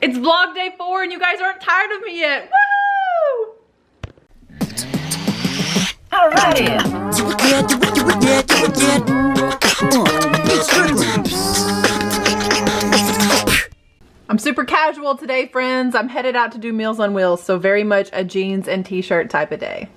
It's vlog day 4 and you guys aren't tired of me yet. Woo! Alrighty. I'm super casual today, friends. I'm headed out to do Meals on Wheels, so very much a jeans and t-shirt type of day.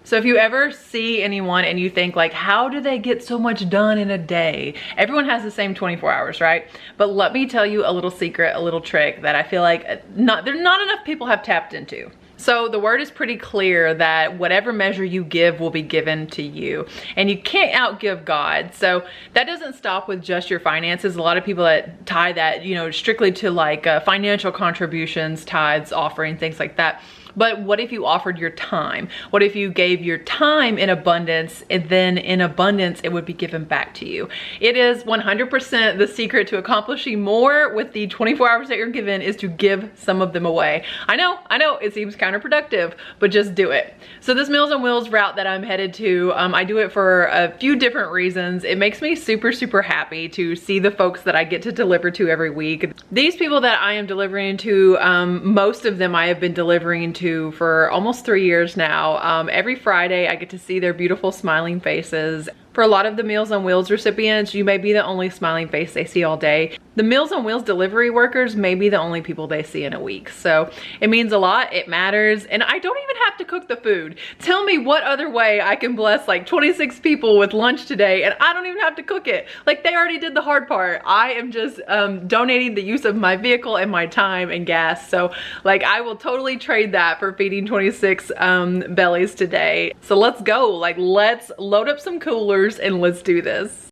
So if you ever see anyone and you think like, how do they get so much done in a day? Everyone has the same 24 hours, right? But let me tell you a little secret, a little trick that I feel like not enough people have tapped into. So the word is pretty clear that whatever measure you give will be given to you, and you can't outgive God. So that doesn't stop with just your finances. A lot of people that tie that, you know, strictly to like financial contributions, tithes, offering, things like that. But what if you offered your time? What if you gave your time in abundance, and then in abundance it would be given back to you? It is 100% the secret to accomplishing more with the 24 hours that you're given is to give some of them away. I know, it seems counterproductive, but just do it. So this Meals on Wheels route that I'm headed to, I do it for a few different reasons. It makes me super, super happy to see the folks that I get to deliver to every week. These people that I am delivering to, most of them I have been delivering to for almost 3 years now. Every Friday I get to see their beautiful smiling faces. For a lot of the Meals on Wheels recipients, you may be the only smiling face they see all day. The Meals on Wheels delivery workers may be the only people they see in a week. So it means a lot, it matters, and I don't even have to cook the food. Tell me what other way I can bless like 26 people with lunch today and I don't even have to cook it. Like, they already did the hard part. I am just donating the use of my vehicle and my time and gas. So like, I will totally trade that for feeding 26 bellies today. So let's go, like let's load up some coolers and let's do this.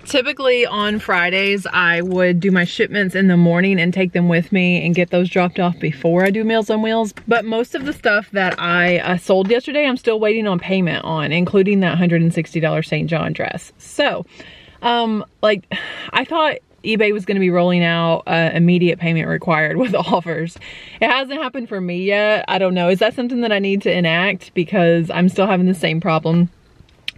Typically on Fridays, I would do my shipments in the morning and take them with me and get those dropped off before I do Meals on Wheels. But most of the stuff that I sold yesterday, I'm still waiting on payment on, including that $160 St. John dress. So, like, I thought eBay was going to be rolling out immediate payment required with offers. It hasn't happened for me yet. I don't know. Is that something that I need to enact? Because I'm still having the same problem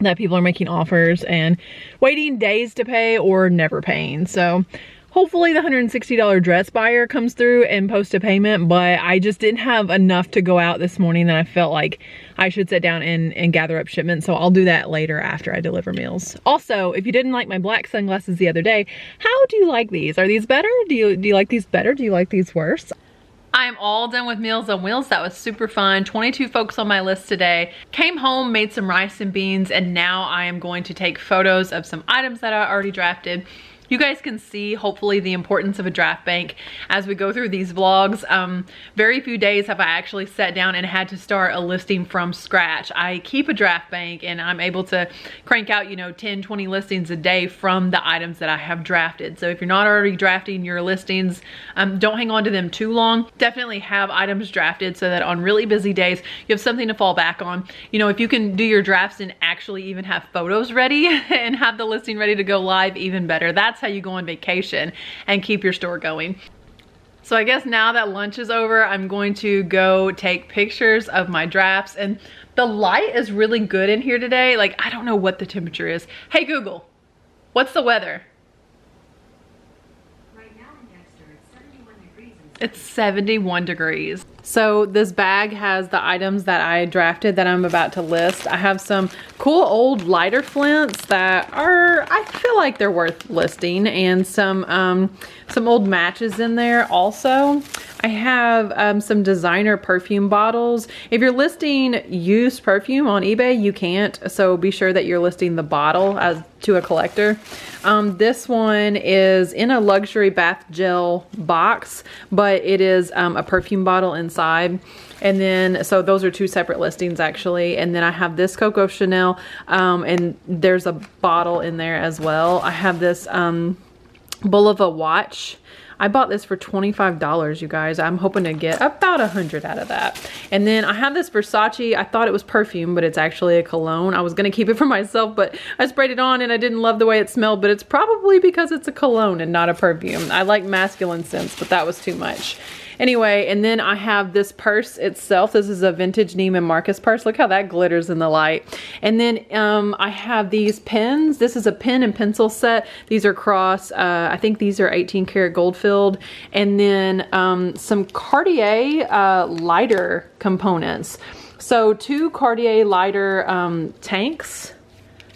that people are making offers and waiting days to pay or never paying. So hopefully the $160 dress buyer comes through and post a payment, but I just didn't have enough to go out this morning that I felt like I should sit down and gather up shipments. So I'll do that later after I deliver meals. Also, if you didn't like my black sunglasses the other day, how do you like these? Are these better? Do you like these better? Do you like these worse? I'm all done with Meals on Wheels. That was super fun. 22 folks on my list today. Came home, made some rice and beans, and now I am going to take photos of some items that I already drafted. You guys can see, hopefully, the importance of a draft bank as we go through these vlogs. Very few days have I actually sat down and had to start a listing from scratch. I keep a draft bank and I'm able to crank out, you know, 10, 20 listings a day from the items that I have drafted. So if you're not already drafting your listings, don't hang on to them too long. Definitely have items drafted so that on really busy days, you have something to fall back on. You know, if you can do your drafts and actually even have photos ready and have the listing ready to go live, even better. That's how you go on vacation and keep your store going. So I guess now that lunch is over, I'm going to go take pictures of my drafts, and the light is really good in here today. Like, I don't know what the temperature is. Hey Google, what's the weather? Right now in Dexter, it's 71 degrees. It's 71 degrees. So this bag has the items that I drafted that I'm about to list. I have some cool old lighter flints that are, I feel like they're worth listing, and some old matches in there also. I have some designer perfume bottles. If you're listing used perfume on eBay, you can't, so be sure that you're listing the bottle as to a collector. This one is in a luxury bath gel box, but it is a perfume bottle inside. And then, so those are two separate listings actually. And then I have this Coco Chanel, and there's a bottle in there as well. I have this Bulova watch. I bought this for $25, you guys. I'm hoping to get about 100 out of that. And then I have this Versace. I thought it was perfume, but it's actually a cologne. I was gonna keep it for myself, but I sprayed it on and I didn't love the way it smelled, but it's probably because it's a cologne and not a perfume. I like masculine scents, but that was too much. Anyway, and then I have this purse itself. This is a vintage Neiman Marcus purse. Look how that glitters in the light. And then I have these pens. This is a pen and pencil set. These are cross, I think these are 18 karat gold filled. filled, and then some Cartier lighter components. So 2 Cartier lighter tanks.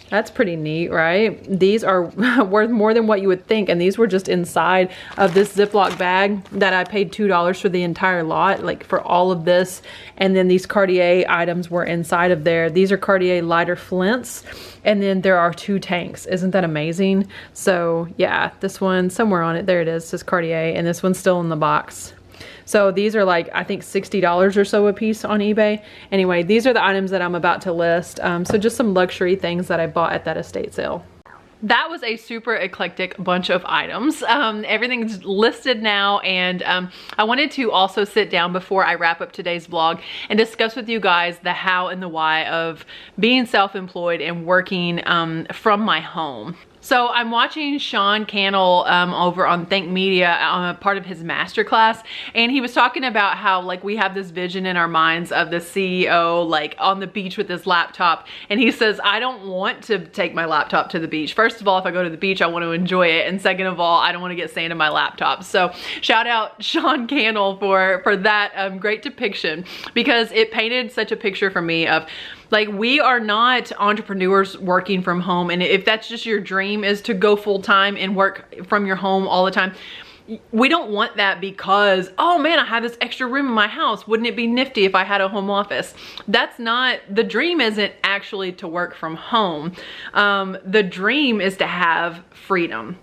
That's pretty neat, right? These are worth more than what you would think, and these were just inside of this Ziploc bag that I paid $2 for the entire lot, like for all of this. And then these Cartier items were inside of there. These are Cartier lighter flints, and then there are 2 tanks. Isn't that amazing? So yeah, this one somewhere on it, there it is, says Cartier, and this one's still in the box. So these are like, I think $60 or so a piece on eBay. Anyway, these are the items that I'm about to list. So just some luxury things that I bought at that estate sale. That was a super eclectic bunch of items. Everything's listed now, and I wanted to also sit down before I wrap up today's vlog and discuss with you guys the how and the why of being self-employed and working from my home. So I'm watching Sean Cannell over on Think Media, part of his masterclass, and he was talking about how like we have this vision in our minds of the CEO like on the beach with his laptop, and he says, I don't want to take my laptop to the beach. First of all, if I go to the beach, I want to enjoy it, and second of all, I don't want to get sand in my laptop. So shout out Sean Cannell for that great depiction, because it painted such a picture for me of like, we are not entrepreneurs working from home. And if that's just your dream, is to go full time and work from your home all the time, we don't want that because, oh man, I have this extra room in my house. Wouldn't it be nifty if I had a home office? That's not, the dream isn't actually to work from home. The dream is to have freedom.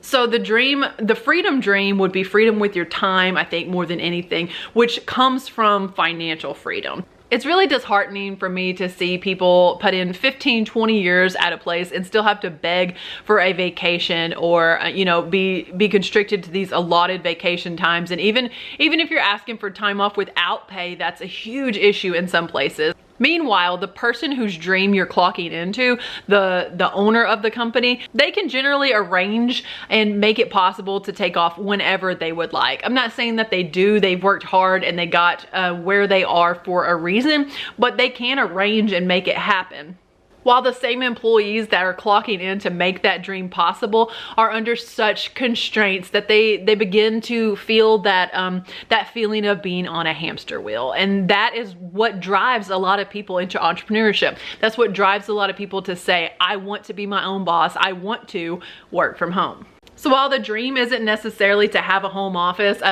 So the freedom dream would be freedom with your time, I think, more than anything, which comes from financial freedom. It's really disheartening for me to see people put in 15, 20 years at a place and still have to beg for a vacation, or, you know, be constricted to these allotted vacation times. And even if you're asking for time off without pay, that's a huge issue in some places. Meanwhile, the person whose dream you're clocking into, the owner of the company, they can generally arrange and make it possible to take off whenever they would like. I'm not saying that they do. They've worked hard and they got where they are for a reason, but they can arrange and make it happen. While the same employees that are clocking in to make that dream possible are under such constraints that they begin to feel that that feeling of being on a hamster wheel. And that is what drives a lot of people into entrepreneurship. That's what drives a lot of people to say, I want to be my own boss. I want to work from home. So while the dream isn't necessarily to have a home office,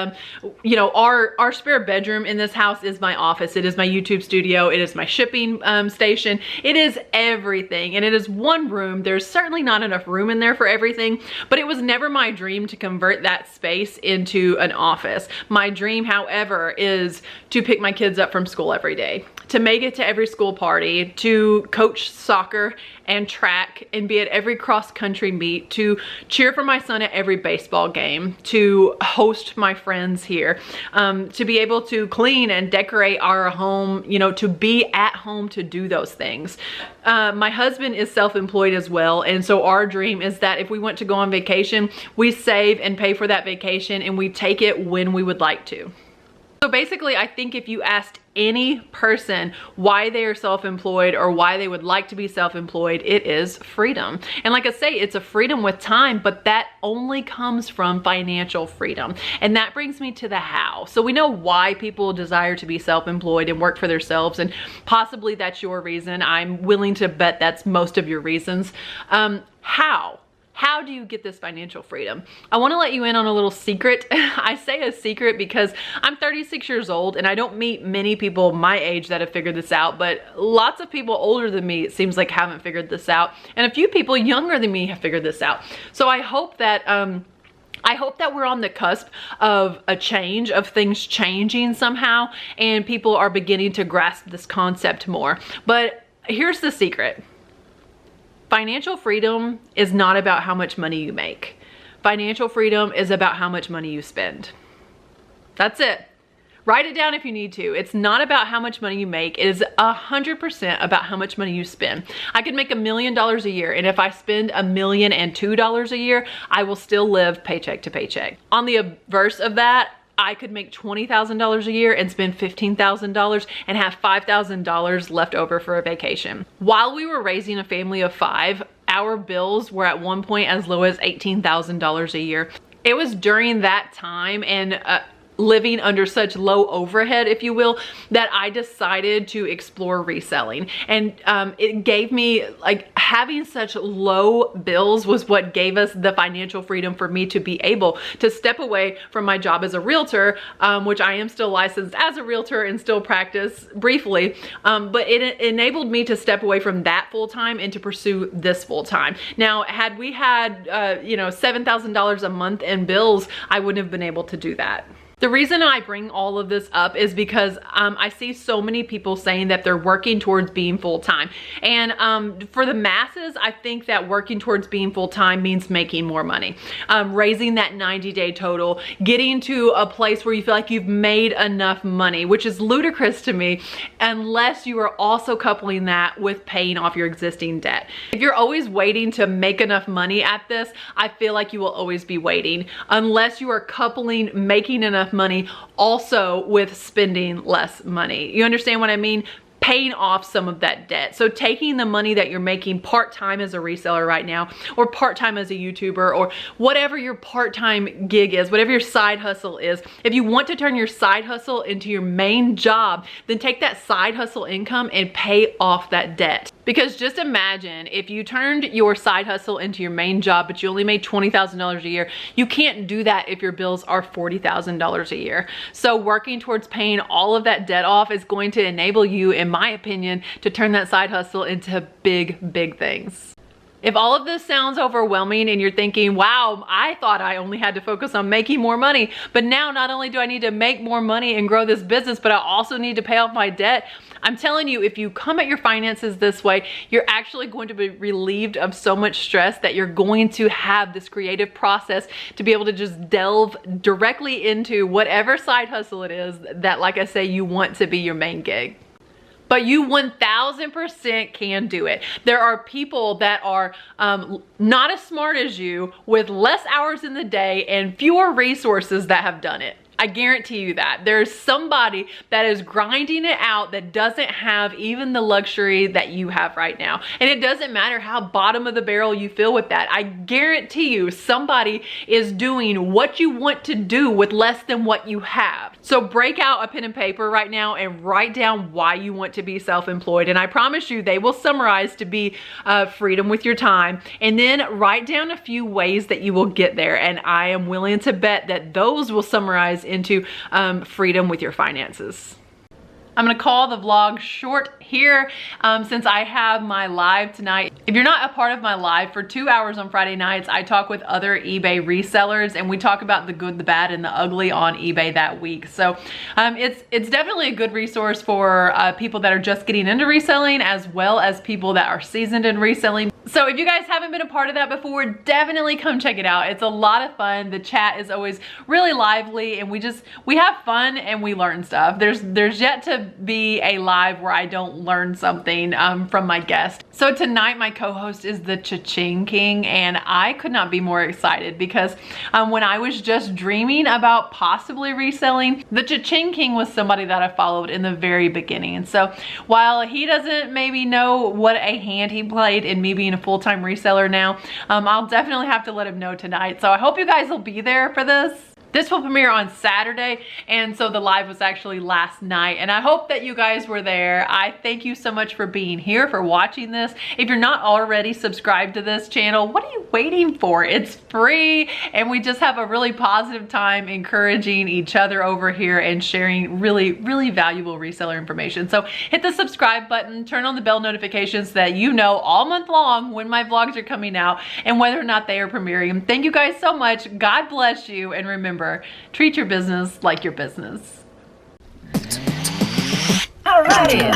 you know, our spare bedroom in this house is my office. It is my YouTube studio. It is my shipping station. It is everything. And it is one room. There's certainly not enough room in there for everything, but it was never my dream to convert that space into an office. My dream, however, is to pick my kids up from school every day, to make it to every school party, to coach soccer and track and be at every cross-country meet, to cheer for my son at every baseball game, to host my friends here, to be able to clean and decorate our home, you know, to be at home to do those things. My husband is self-employed as well, and so our dream is that if we want to go on vacation, we save and pay for that vacation and we take it when we would like to. So basically, I think if you asked any person why they are self-employed or why they would like to be self-employed, it is freedom. And like I say, it's a freedom with time, but that only comes from financial freedom. And that brings me to the how. So we know why people desire to be self-employed and work for themselves, and possibly that's your reason. I'm willing to bet that's most of your reasons. How do you get this financial freedom? I want to let you in on a little secret. I say a secret because I'm 36 years old and I don't meet many people my age that have figured this out, but lots of people older than me, it seems like, haven't figured this out. And a few people younger than me have figured this out. So I hope that we're on the cusp of a change, of things changing somehow, and people are beginning to grasp this concept more. But here's the secret. Financial freedom is not about how much money you make. Financial freedom is about how much money you spend. That's it. Write it down if you need to. It's not about how much money you make. It is 100% about how much money you spend. I could make $1 million a year, and if I spend $1,002 a year, I will still live paycheck to paycheck. On the reverse of that, I could make $20,000 a year and spend $15,000 and have $5,000 left over for a vacation. While we were raising a family of 5, our bills were at one point as low as $18,000 a year. It was during that time and living under such low overhead, if you will, that I decided to explore reselling. And it gave me, like, having such low bills was what gave us the financial freedom for me to be able to step away from my job as a realtor, which I am still licensed as a realtor and still practice briefly. But it enabled me to step away from that full time and to pursue this full time. Now, had we had, you know, $7,000 a month in bills, I wouldn't have been able to do that. The reason I bring all of this up is because I see so many people saying that they're working towards being full-time. And for the masses, I think that working towards being full-time means making more money. Raising that 90-day total, getting to a place where you feel like you've made enough money, which is ludicrous to me, unless you are also coupling that with paying off your existing debt. If you're always waiting to make enough money at this, I feel like you will always be waiting, unless you are coupling making enough money also with spending less money. You understand what I mean? Paying off some of that debt. So taking the money that you're making part-time as a reseller right now, or part-time as a YouTuber, or whatever your part-time gig is, whatever your side hustle is, if you want to turn your side hustle into your main job, then take that side hustle income and pay off that debt. Because just imagine if you turned your side hustle into your main job, but you only made $20,000 a year. You can't do that if your bills are $40,000 a year. So working towards paying all of that debt off is going to enable you, in my opinion, to turn that side hustle into big, big things. If all of this sounds overwhelming and you're thinking, wow, I thought I only had to focus on making more money, but now not only do I need to make more money and grow this business, but I also need to pay off my debt. I'm telling you, if you come at your finances this way, you're actually going to be relieved of so much stress that you're going to have this creative process to be able to just delve directly into whatever side hustle it is that, like I say, you want to be your main gig. But you 1000% can do it. There are people that are not as smart as you, with less hours in the day and fewer resources, that have done it. I guarantee you that. There's somebody that is grinding it out that doesn't have even the luxury that you have right now. And it doesn't matter how bottom of the barrel you feel with that. I guarantee you somebody is doing what you want to do with less than what you have. So break out a pen and paper right now and write down why you want to be self-employed. And I promise you they will summarize to be freedom with your time. And then write down a few ways that you will get there. And I am willing to bet that those will summarize into freedom with your finances. I'm gonna call the vlog short here since I have my live tonight. If you're not a part of my live, for 2 hours on Friday nights, I talk with other eBay resellers and we talk about the good, the bad, and the ugly on eBay that week. So it's definitely a good resource for people that are just getting into reselling, as well as people that are seasoned in reselling. So if you guys haven't been a part of that before, definitely come check it out. It's a lot of fun. The chat is always really lively and we have fun and we learn stuff. There's yet to be a live where I don't learn something from my guest. So tonight my co-host is the Cha-Ching King, and I could not be more excited because when I was just dreaming about possibly reselling, the Cha-Ching King was somebody that I followed in the very beginning. So while he doesn't maybe know what a hand he played in me being a full-time reseller now, I'll definitely have to let him know tonight. So I hope you guys will be there for this. This will premiere on Saturday, and so the live was actually last night, and I hope that you guys were there. I thank you so much for being here, for watching this. If you're not already subscribed to this channel, what are you waiting for? It's free, and we just have a really positive time encouraging each other over here and sharing really, really valuable reseller information. So hit the subscribe button, turn on the bell notifications so that you know all month long when my vlogs are coming out and whether or not they are premiering. Thank you guys so much. God bless you, and remember, treat your business like your business. Alrighty.